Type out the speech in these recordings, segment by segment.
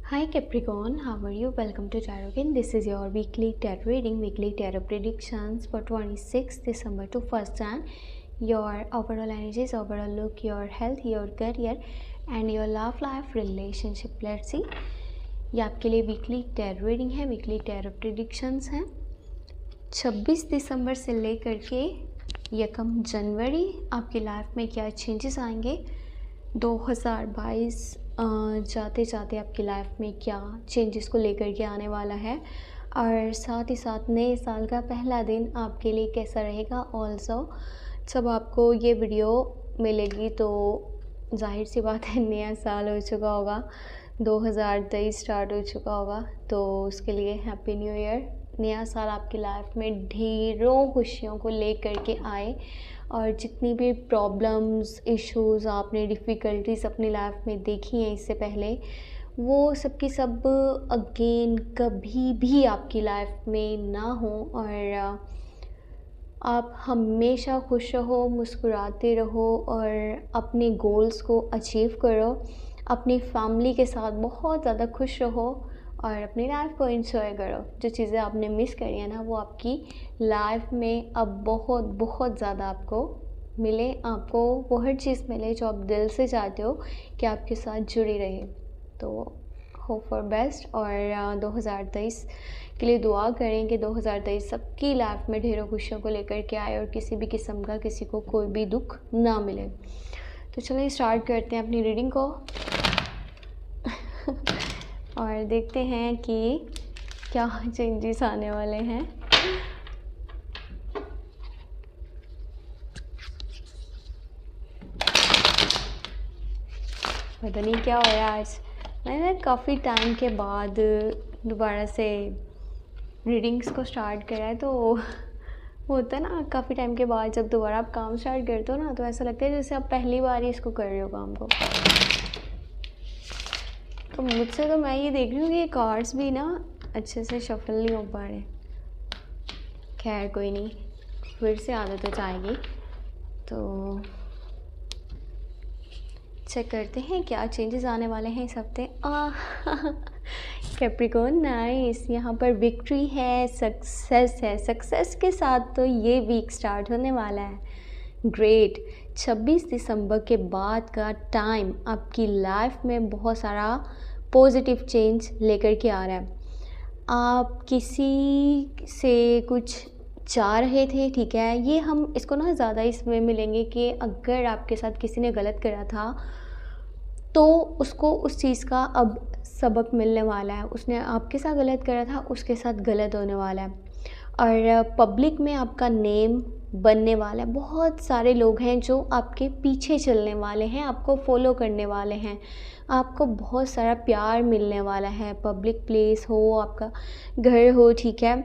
Hi Capricorn, how are you? Welcome to Tarot again. This is your weekly tarot reading, weekly tarot predictions for 26th December to 1st Jan. Your overall energies, overall look, your health, your career and your love life relationship. Let's see. ये आपके लिए weekly tarot reading है, weekly tarot predictions हैं 26 दिसंबर से लेकर के 1 जनवरी आपकी life में क्या चेंजेस आएंगे, 2022 जाते जाते आपकी लाइफ में क्या चेंजेस को लेकर के आने वाला है, और साथ ही साथ नए साल का पहला दिन आपके लिए कैसा रहेगा। ऑल्सो जब आपको ये वीडियो मिलेगी तो जाहिर सी बात है नया साल हो चुका होगा, 2023 स्टार्ट हो चुका होगा। तो उसके लिए हैप्पी न्यू ईयर। नया साल आपकी लाइफ में ढेरों खुशियों को लेकर के आए, और जितनी भी प्रॉब्लम्स, इश्यूज़, आपने डिफ़िकल्टीज़ अपनी लाइफ में देखी हैं इससे पहले, वो सब की सब अगेन कभी भी आपकी लाइफ में ना हो, और आप हमेशा खुश रहो, मुस्कुराते रहो और अपने गोल्स को अचीव करो। अपनी फैमिली के साथ बहुत ज़्यादा खुश रहो और अपनी लाइफ को एंजॉय करो। जो चीज़ें आपने मिस करी है ना, वो आपकी लाइफ में अब बहुत बहुत ज़्यादा आपको मिले, आपको वो हर चीज़ मिले जो आप दिल से चाहते हो कि आपके साथ जुड़ी रहे। तो होप फॉर बेस्ट, और 2023 के लिए दुआ करें कि 2023 सबकी लाइफ में ढेरों खुशियों को लेकर के आए और किसी भी किस्म का किसी को कोई भी दुख ना मिले। तो चलिए स्टार्ट करते हैं अपनी रीडिंग को और देखते हैं कि क्या चेंजेस आने वाले हैं। पता नहीं क्या हो रहा है आज। मैंने काफ़ी टाइम के बाद दोबारा से रीडिंग्स को स्टार्ट करा है, तो होता है ना काफ़ी टाइम के बाद जब दोबारा आप काम स्टार्ट करते हो ना, तो ऐसा लगता है जैसे आप पहली बार ही इसको कर रहे हो काम को। तो मुझसे तो मैं ये देख रही हूँ कि ये कार्ड्स भी ना अच्छे से शफल नहीं हो पा रहे। खैर कोई नहीं, फिर से आदत हो जाएगी। तो चेक करते हैं क्या चेंजेस आने वाले हैं इस हफ्ते। कैप्रिकॉर्न नाइस, यहाँ पर विक्ट्री है, सक्सेस है। सक्सेस के साथ तो ये वीक स्टार्ट होने वाला है। ग्रेट। 26 दिसंबर के बाद का टाइम आपकी लाइफ में बहुत सारा पॉजिटिव चेंज लेकर के आ रहा है। आप किसी से कुछ चाह रहे थे, ठीक है, ये हम इसको ना ज़्यादा इसमें मिलेंगे कि अगर आपके साथ किसी ने गलत करा था तो उसको उस चीज़ का अब सबक मिलने वाला है। उसने आपके साथ गलत करा था, उसके साथ गलत होने वाला है, और पब्लिक में आपका नेम बनने वाला है। बहुत सारे लोग हैं जो आपके पीछे चलने वाले हैं, आपको फॉलो करने वाले हैं, आपको बहुत सारा प्यार मिलने वाला है। पब्लिक प्लेस हो, आपका घर हो, ठीक है,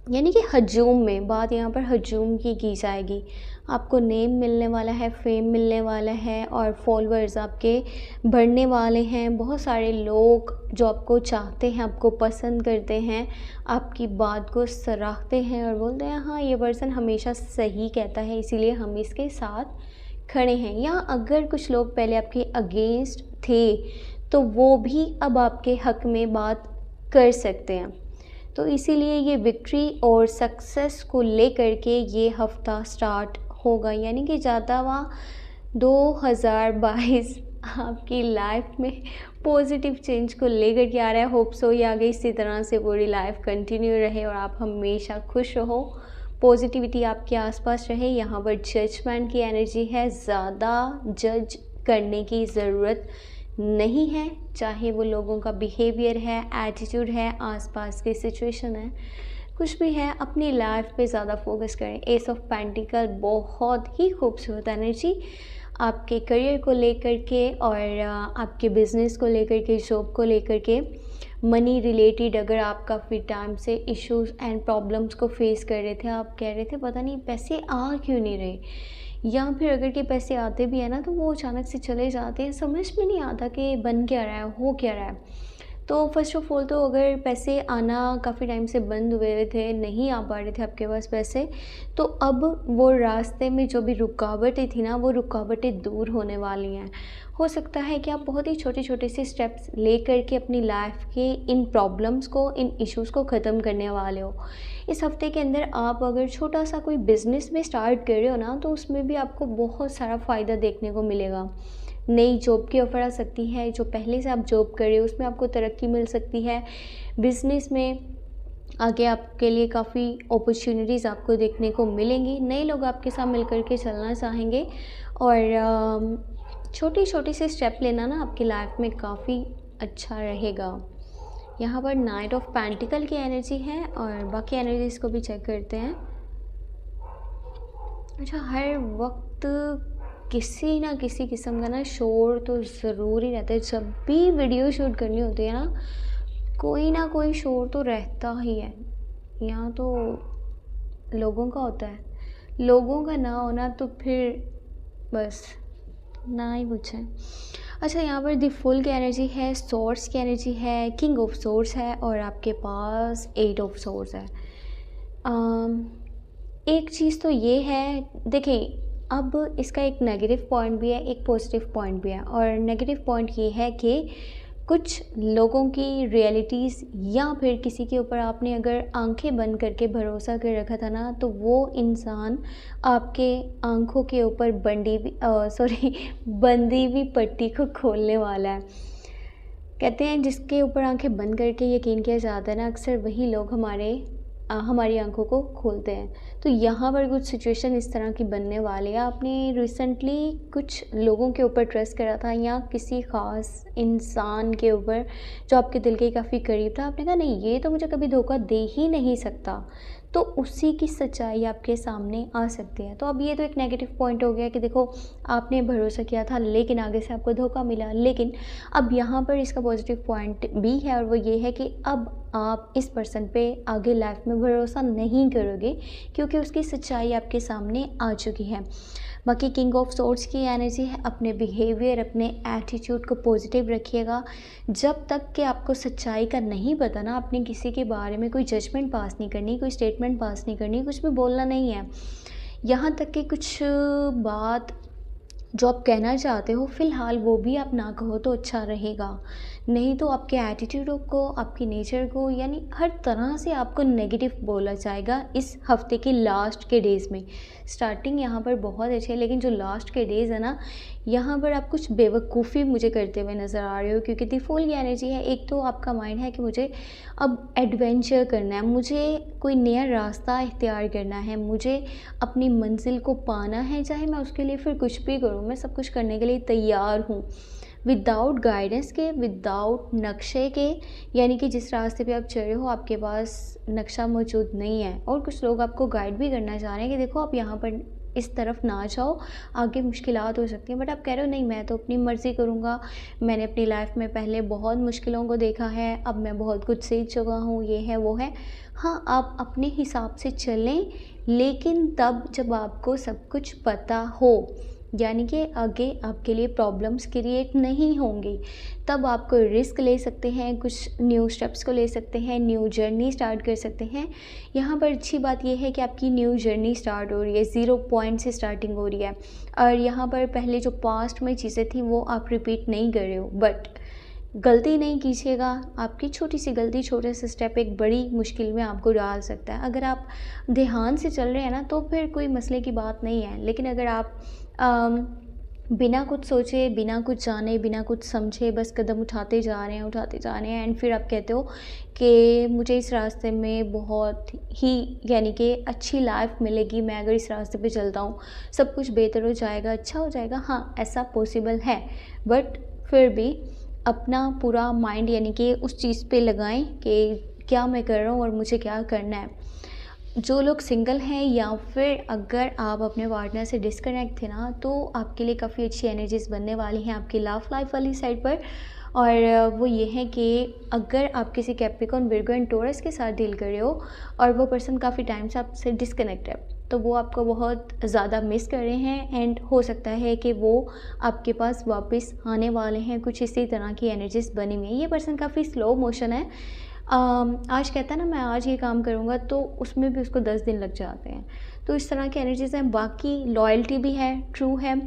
यानी कि हजूम में बात यहाँ पर हजूम की जाएगी। आपको नेम मिलने वाला है, फेम मिलने वाला है, और फॉलोअर्स आपके बढ़ने वाले हैं। बहुत सारे लोग जो आपको चाहते हैं, आपको पसंद करते हैं, आपकी बात को सराहते हैं और बोलते हैं हाँ ये पर्सन हमेशा सही कहता है, इसीलिए हम इसके साथ खड़े हैं। या अगर कुछ लोग पहले आपके अगेंस्ट थे तो वो भी अब आपके हक में बात कर सकते हैं। तो इसीलिए ये विक्ट्री और सक्सेस को लेकर के ये हफ्ता स्टार्ट होगा, यानी कि जाता हुआ 2022 आपकी लाइफ में पॉजिटिव चेंज को लेकर के आ रहा है। होप सो ये आगे इसी तरह से पूरी लाइफ कंटिन्यू रहे और आप हमेशा खुश रहो, पॉजिटिविटी आपके आसपास रहे। यहाँ पर जजमेंट की एनर्जी है, ज़्यादा जज करने की ज़रूरत नहीं है, चाहे वो लोगों का बिहेवियर है, एटीट्यूड है, आसपास की सिचुएशन है, कुछ भी है, अपनी लाइफ पे ज़्यादा फोकस करें। एस ऑफ पेंटिकल बहुत ही खूबसूरत एनर्जी आपके करियर को लेकर के और आपके बिजनेस को लेकर के, जॉब को लेकर के, मनी रिलेटेड। अगर आप काफ़ी टाइम से इश्यूज एंड प्रॉब्लम्स को फेस कर रहे थे, आप कह रहे थे पता नहीं पैसे आ क्यों नहीं रहे, या फिर अगर के पैसे आते भी हैं ना तो वो अचानक से चले जाते हैं, समझ में नहीं आता कि बन क्या रहा है, हो क्या रहा है। तो फर्स्ट ऑफ ऑल तो अगर पैसे आना काफ़ी टाइम से बंद हुए थे, नहीं आ पा रहे थे आपके पास पैसे, तो अब वो रास्ते में जो भी रुकावटें थी ना, वो रुकावटें दूर होने वाली हैं। हो सकता है कि आप बहुत ही छोटे-छोटे से स्टेप्स ले कर के अपनी लाइफ़ के इन प्रॉब्लम्स को, इन इश्यूज़ को ख़त्म करने वाले हो। इस हफ़्ते के अंदर आप अगर छोटा-सा कोई बिज़नेस भी स्टार्ट कर रहे हो ना, तो उसमें भी आपको बहुत सारा फ़ायदा देखने को मिलेगा। नई जॉब की ऑफ़र आ सकती है, जो पहले से आप जॉब कर रहे हो उसमें आपको तरक्की मिल सकती है। बिज़नेस में आगे आपके लिए काफ़ी अपॉर्च्युनिटीज़ आपको देखने को मिलेंगी। नए लोग आपके साथ मिल कर के चलना चाहेंगे और छोटी-छोटी सी स्टेप लेना ना आपकी लाइफ़ में काफ़ी अच्छा रहेगा। यहाँ पर नाइट ऑफ पेंटिकल की एनर्जी है और बाकी एनर्जीज़ को भी चेक करते हैं। अच्छा, हर वक्त किसी ना किसी किस्म का ना शोर तो ज़रूर ही रहता है। जब भी वीडियो शूट करनी होती है ना, कोई ना कोई शोर तो रहता ही है। यहाँ तो लोगों का होता है, लोगों का ना होना तो फिर बस ना ही पूछें। अच्छा, यहाँ पर द फुल की एनर्जी है, सोर्स की एनर्जी है, किंग ऑफ सोर्स है और आपके पास 8 ऑफ सोर्स है। एक चीज़ तो ये है, देखिए अब इसका एक नेगेटिव पॉइंट भी है, एक पॉजिटिव पॉइंट भी है। और नेगेटिव पॉइंट ये है कि कुछ लोगों की रियलिटीज़ या फिर किसी के ऊपर आपने अगर आंखें बंद करके भरोसा कर रखा था ना, तो वो इंसान आपके आंखों के ऊपर बंदी हुई पट्टी को खोलने वाला है। कहते हैं जिसके ऊपर आंखें बंद करके यकीन किया जाता है ना, अक्सर वही लोग हमारी आंखों को खोलते हैं। तो यहाँ पर कुछ सिचुएशन इस तरह की बनने वाली है। आपने रिसेंटली कुछ लोगों के ऊपर ट्रस्ट करा था या किसी ख़ास इंसान के ऊपर जो आपके दिल के काफ़ी करीब था। आपने कहा नहीं, ये तो मुझे कभी धोखा दे ही नहीं सकता, तो उसी की सच्चाई आपके सामने आ सकती है। तो अब ये तो एक नेगेटिव पॉइंट हो गया कि देखो आपने भरोसा किया था लेकिन आगे से आपको धोखा मिला। लेकिन अब यहाँ पर इसका पॉजिटिव पॉइंट भी है और वो ये है कि अब आप इस पर्सन पे आगे लाइफ में भरोसा नहीं करोगे क्योंकि उसकी सच्चाई आपके सामने आ चुकी है। बाकी किंग ऑफ सोर्ड्स की एनर्जी है, अपने बिहेवियर, अपने एटीट्यूड को पॉजिटिव रखिएगा। जब तक कि आपको सच्चाई का नहीं पता ना, आपने किसी के बारे में कोई जजमेंट पास नहीं करनी, कोई स्टेटमेंट पास नहीं करनी, कुछ भी बोलना नहीं है। यहाँ तक कि कुछ बात जो आप कहना चाहते हो फ़िलहाल वो भी आप ना कहो तो अच्छा रहेगा। नहीं तो आपके एटीट्यूड को, आपकी नेचर को, यानी हर तरह से आपको नेगेटिव बोला जाएगा इस हफ़्ते के लास्ट के डेज़ में। स्टार्टिंग यहाँ पर बहुत अच्छी है लेकिन जो लास्ट के डेज़ है ना, यहाँ पर आप कुछ बेवकूफ़ी मुझे करते हुए नज़र आ रहे हो क्योंकि द फूल की एनर्जी है। एक तो आपका माइंड है कि मुझे अब एडवेंचर करना है, मुझे कोई नया रास्ता इख्तियार करना है, मुझे अपनी मंज़िल को पाना है, चाहे मैं उसके लिए फिर कुछ भी करूँ, मैं सब कुछ करने के लिए तैयार हूँ। विदाउट गाइडेंस के, विदाउट नक्शे के, यानी कि जिस रास्ते पे आप चल रहे हो आपके पास नक्शा मौजूद नहीं है और कुछ लोग आपको गाइड भी करना चाह रहे हैं कि देखो आप यहाँ पर इस तरफ ना जाओ, आगे मुश्किलात हो सकती हैं। बट आप कह रहे हो नहीं, मैं तो अपनी मर्ज़ी करूँगा, मैंने अपनी लाइफ में पहले बहुत मुश्किलों को देखा है, अब मैं बहुत कुछ सीख चुका हूँ, ये है वो है। हाँ, आप अपने हिसाब से चलें लेकिन तब जब आपको सब कुछ पता हो, यानी कि आगे आपके लिए प्रॉब्लम्स क्रिएट नहीं होंगी, तब आप कोई रिस्क ले सकते हैं, कुछ न्यू स्टेप्स को ले सकते हैं, न्यू जर्नी स्टार्ट कर सकते हैं। यहाँ पर अच्छी बात यह है कि आपकी न्यू जर्नी स्टार्ट हो रही है, 0 पॉइंट से स्टार्टिंग हो रही है और यहाँ पर पहले जो पास्ट में चीज़ें थी वो आप रिपीट नहीं कर रहे हो। बट गलती नहीं कीजिएगा, आपकी छोटी सी गलती, छोटे से स्टेप एक बड़ी मुश्किल में आपको डाल सकता है। अगर आप ध्यान से चल रहे हैं ना तो फिर कोई मसले की बात नहीं है, लेकिन अगर आप बिना कुछ सोचे, बिना कुछ जाने, बिना कुछ समझे बस कदम उठाते जा रहे हैं एंड फिर आप कहते हो कि मुझे इस रास्ते में बहुत ही, यानी कि अच्छी लाइफ मिलेगी, मैं अगर इस रास्ते पे चलता हूँ सब कुछ बेहतर हो जाएगा, अच्छा हो जाएगा। हाँ, ऐसा पॉसिबल है, बट फिर भी अपना पूरा माइंड यानी कि उस चीज़ पे लगाएं कि क्या मैं कर रहा हूँ और मुझे क्या करना है। जो लोग सिंगल हैं या फिर अगर आप अपने पार्टनर से डिस्कनेक्ट थे ना, तो आपके लिए काफ़ी अच्छी एनर्जीज़ बनने वाली हैं आपकी लव लाइफ वाली साइड पर। और वो ये है कि अगर आप किसी कैप्रिकॉर्न, विर्गो एंड टॉरस के साथ डील कर रहे हो और वो पर्सन काफ़ी टाइम से आपसे डिस्कनेक्ट है, तो वो आपको बहुत ज़्यादा मिस कर रहे हैं एंड हो सकता है कि वो आपके पास वापस आने वाले हैं। कुछ इसी तरह की एनर्जीज़ बनी हुई हैं। ये पर्सन काफ़ी स्लो मोशन है। आज कहता है ना, मैं आज ये काम करूँगा, तो उसमें भी उसको 10 दिन लग जाते हैं। तो इस तरह की एनर्जीज़ हैं। बाकी लॉयल्टी भी है, ट्रू है,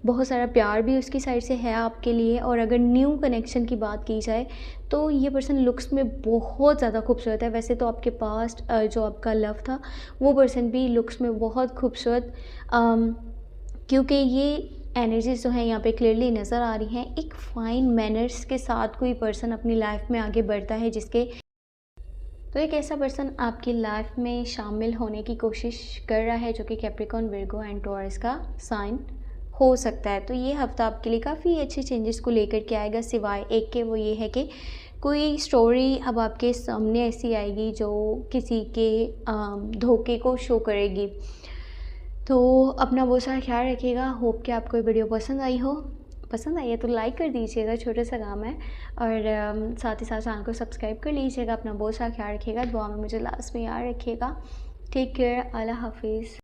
बहुत सारा प्यार भी उसकी साइड से है आपके लिए। और अगर न्यू कनेक्शन की बात की जाए तो ये पर्सन लुक्स में बहुत ज़्यादा खूबसूरत है। वैसे तो आपके पास्ट जो आपका लव था, वो पर्सन भी लुक्स में बहुत खूबसूरत, क्योंकि ये एनर्जीज़ जो हैं यहाँ पे क्लियरली नज़र आ रही हैं। एक फ़ाइन मैनर्स के साथ कोई पर्सन अपनी लाइफ में आगे बढ़ता है, जिसके तो एक ऐसा पर्सन आपकी लाइफ में शामिल होने की कोशिश कर रहा है, जो कि कैप्रिकॉर्न, विर्गो एंड टॉरस का साइन हो सकता है। तो ये हफ्ता आपके लिए काफ़ी अच्छे चेंजेस को लेकर के आएगा, सिवाय एक के, वो ये है कि कोई स्टोरी अब आपके सामने ऐसी आएगी जो किसी के धोखे को शो करेगी। तो अपना बहुत सारा ख्याल रखिएगा। होप कि आपको ये वीडियो पसंद आई हो। पसंद आई है तो लाइक कर दीजिएगा, छोटा सा काम है। और साथ ही साथ चैनल को सब्सक्राइब कर लीजिएगा। अपना बहुत सारा ख्याल रखिएगा। दुआ में मुझे लास्ट में याद रखिएगा। Take care. अल्लाह हाफिज़।